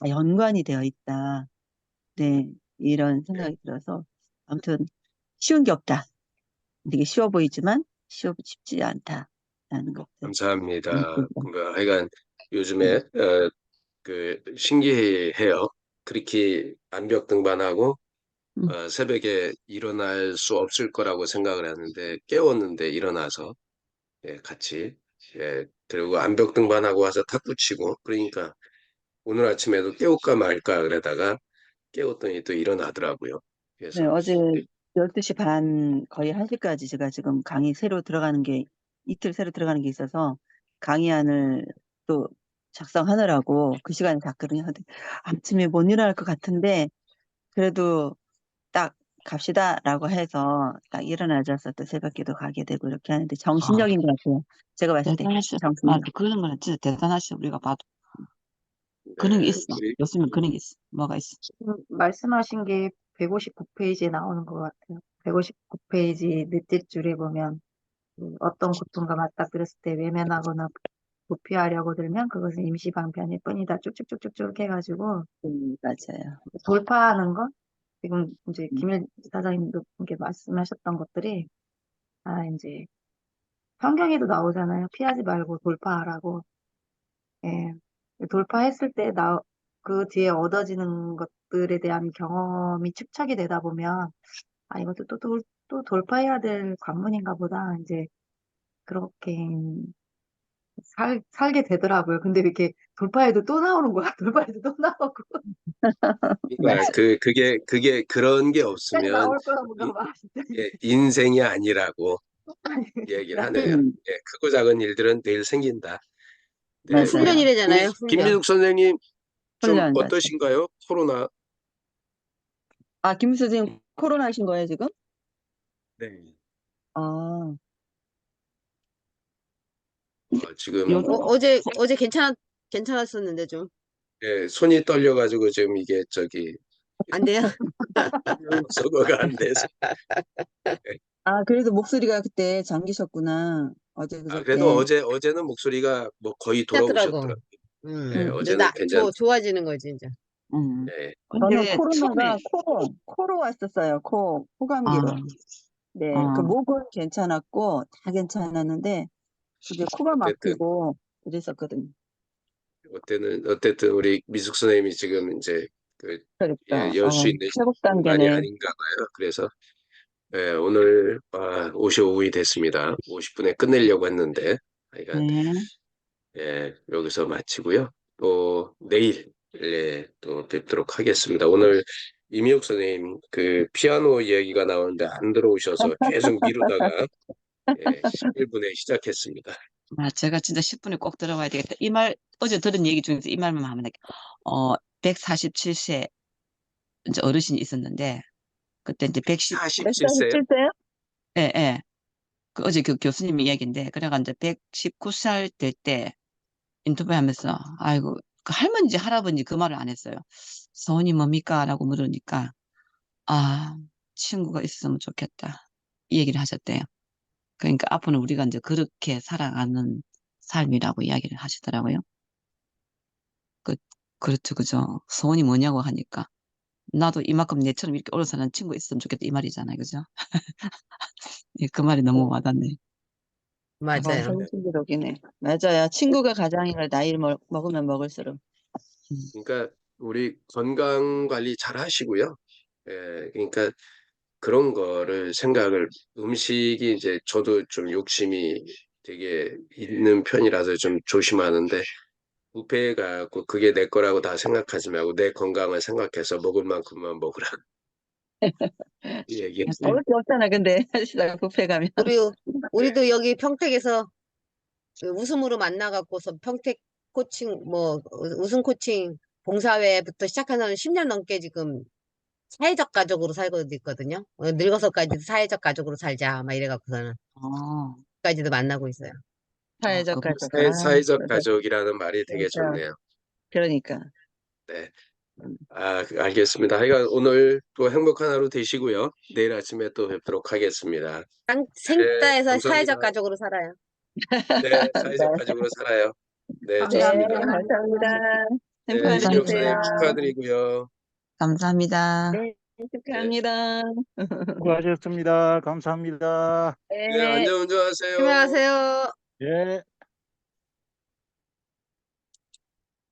Speaker 6: 다 연관이 되어 있다. 네, 이런
Speaker 1: 네,
Speaker 6: 생각이 들어서 아무튼 쉬운 게 없다. 되게 쉬워 보이지만 쉽지 않다라는 것들.
Speaker 1: 감사합니다. 그 하여간 요즘에 그 신기해요. 그렇게 암벽 등반하고 새벽에 일어날 수 없을 거라고 생각을 했는데 깨웠는데 일어나서 같이 그리고 암벽 등반하고 와서 탁구 치고 그러니까 오늘 아침에도 깨울까 말까 그러다가 깨웠더니 또 일어나더라고요.
Speaker 6: 네,
Speaker 1: 그래서
Speaker 6: 어제 12시 반 거의 1시까지 제가 지금 강의 새로 들어가는 게 이틀 새로 들어가는 게 있어서 강의안을 또 작성하느라고 그 시간에 잤거든요. 근데 아침에 못 일어날 것 같은데 그래도 딱 갑시다라고 해서 딱 일어나져서 또 새벽기도 가게 되고 이렇게 하는데
Speaker 5: 아,
Speaker 6: 정신력인 것 같아요. 제가 봤을 때
Speaker 5: 대단하셔. 맞아.
Speaker 6: 정신력.
Speaker 5: 그런 거는 진짜 대단하셔. 우리가 봐도. 그런 게
Speaker 1: 네,
Speaker 5: 있어. 교수님 그런 게 있어. 뭐가 있어.
Speaker 4: 지금 말씀하신 게 159페이지에 나오는 것 같아요. 159페이지 넷째 줄에 보면 그 어떤 고통과 맞닥뜨렸을 때 외면하거나 도피하려고 들면 그것은 임시방편일 뿐이다. 쭉쭉쭉쭉쭉 해가지고
Speaker 6: 맞아요.
Speaker 4: 돌파하는 것 지금 이제
Speaker 6: 음,
Speaker 4: 김일 사장님도 이렇게 말씀하셨던 것들이 이제 성경에도 나오잖아요. 피하지 말고 돌파하라고. 예. 돌파했을 때 그 뒤에 얻어지는 것들에 대한 경험이 축적이 되다 보면 이것도 또 돌파해야 될 관문인가 보다. 이제 그렇게 살게 되더라고요. 근데 이렇게 돌파해도 또 나오는 거야. 돌파해도 또 나오고.
Speaker 1: 그러니까
Speaker 6: 맞아요.
Speaker 1: 그게 그런 게
Speaker 4: 끝까지
Speaker 1: 없으면
Speaker 4: 나올 거라 뭔가
Speaker 1: 이-
Speaker 4: 봐. 진짜.
Speaker 1: 인생이 아니라고 얘기를
Speaker 4: 나
Speaker 1: 하네요. 크고 작은 일들은 늘 생긴다. 네, 우리
Speaker 6: 맞아요.
Speaker 2: 훈련이래잖아요, 훈련.
Speaker 1: 김민숙 선생님 좀
Speaker 6: 훈련 맞아요.
Speaker 1: 어떠신가요? 코로나.
Speaker 6: 아, 김 선생님 코로나 하신 거예요, 지금?
Speaker 1: 네.
Speaker 6: 아,
Speaker 1: 지금
Speaker 5: 요즘
Speaker 2: 어제 괜찮았었는데 좀.
Speaker 1: 손이 떨려가지고 지금 이게 저기
Speaker 2: 안 돼요?
Speaker 1: 소거가 안 돼서. 네.
Speaker 6: 그래도 목소리가 그때 잠기셨구나. 어제
Speaker 1: 그래도
Speaker 6: 그저께.
Speaker 1: 어제는 목소리가 뭐 거의
Speaker 2: 괜찮더라고.
Speaker 1: 돌아오셨더라고요. 네,
Speaker 6: 음,
Speaker 2: 이제
Speaker 1: 어제는
Speaker 2: 좋아지는 거지, 이제.
Speaker 6: 음.
Speaker 1: 네.
Speaker 6: 저는
Speaker 5: 근데 처음에
Speaker 6: 코로나가 코로 왔었어요.
Speaker 5: 아,
Speaker 6: 코감기로. 네, 그
Speaker 5: 어,
Speaker 6: 목은 괜찮았고, 다 괜찮았는데, 이제 코가
Speaker 1: 어쨌든
Speaker 6: 막히고, 그랬었거든요.
Speaker 1: 어쨌든 우리 미숙 선생님이 지금 이제 그
Speaker 6: 그러니까,
Speaker 1: 열 수 있는
Speaker 6: 회복
Speaker 1: 순간이
Speaker 6: 단계네.
Speaker 1: 아닌가 봐요. 그래서 오늘 55분이 됐습니다. 50분에 끝내려고 했는데 하여간
Speaker 5: 네.
Speaker 1: 여기서 마치고요. 또 내일 또 뵙도록 하겠습니다. 오늘 이미옥 선생님 그 피아노 이야기가 나오는데 안 들어오셔서 계속 미루다가 11분에 시작했습니다.
Speaker 5: 제가 진짜 10분에 꼭 들어가야 되겠다. 이 말, 어제 들은 얘기 중에서 이 말만 하면 돼. 147세 이제 어르신이 있었는데, 그때 이제
Speaker 1: 47세요?
Speaker 6: 147세요?
Speaker 5: 예, 예. 그 어제 그 교수님 이야기인데, 그래가 이제 119살 될 때 인터뷰하면서, 아이고, 그 할머니인지 할아버지 그 말을 안 했어요. 소원이 뭡니까? 라고 물으니까, 아, 친구가 있었으면 좋겠다. 이 얘기를 하셨대요. 그러니까 앞으로는 우리가 이제 그렇게 살아가는 삶이라고 이야기를 하시더라고요. 그, 그렇죠, 그죠. 소원이 뭐냐고 하니까. 나도 이만큼 내처럼 이렇게 오래 사는 친구 있으면 좋겠다 이 말이잖아요. 그죠? 예, 그 말이 너무 와닿네.
Speaker 2: 맞아요.
Speaker 6: 성신기록이네. 맞아요. 친구가 가장이라 나이를 먹으면 먹을수록.
Speaker 1: 그러니까 우리 건강 관리 잘 하시고요. 예, 그러니까 그런 거를 생각을 음식이 이제 저도 좀 욕심이 되게 있는 편이라서 좀 조심하는데 뷔페에 가고 그게 내 거라고 다 생각하지 말고 내 건강을 생각해서 먹을 만큼만 먹으라 얘기.
Speaker 6: 먹을 게 없잖아, 근데. 하시다가 뷔페 가면.
Speaker 2: 우리도 여기 평택에서 그 웃음으로 만나갖고서 평택 코칭, 뭐, 웃음 코칭 봉사회부터 시작해서 10년 넘게 지금 사회적 가족으로 살고 있거든요. 늙어서까지도 사회적 가족으로 살자, 막 이래갖고서는.
Speaker 5: 아,
Speaker 2: 까지도 만나고 있어요.
Speaker 6: 사회적
Speaker 5: 그거
Speaker 6: 가족.
Speaker 1: 사회적 가족이라는 말이 되게
Speaker 6: 진짜.
Speaker 1: 좋네요.
Speaker 6: 그러니까.
Speaker 1: 네. 알겠습니다. 하여간 오늘 또 행복한 하루 되시고요. 내일 아침에 또 뵙도록 하겠습니다. 네,
Speaker 2: 생따에서
Speaker 1: 감사합니다.
Speaker 2: 사회적 가족으로 살아요.
Speaker 1: 네, 사회적 가족으로 살아요. 네,
Speaker 6: 네,
Speaker 1: 좋습니다.
Speaker 6: 감사합니다.
Speaker 1: 네,
Speaker 6: 행복한 하루
Speaker 1: 이력서님
Speaker 6: 되세요.
Speaker 1: 축하드리고요.
Speaker 5: 감사합니다.
Speaker 6: 네, 축하합니다.
Speaker 7: 수고하셨습니다. 감사합니다.
Speaker 1: 네,
Speaker 6: 네.
Speaker 1: 안전운전하세요.
Speaker 2: 조심하세요.
Speaker 7: 예.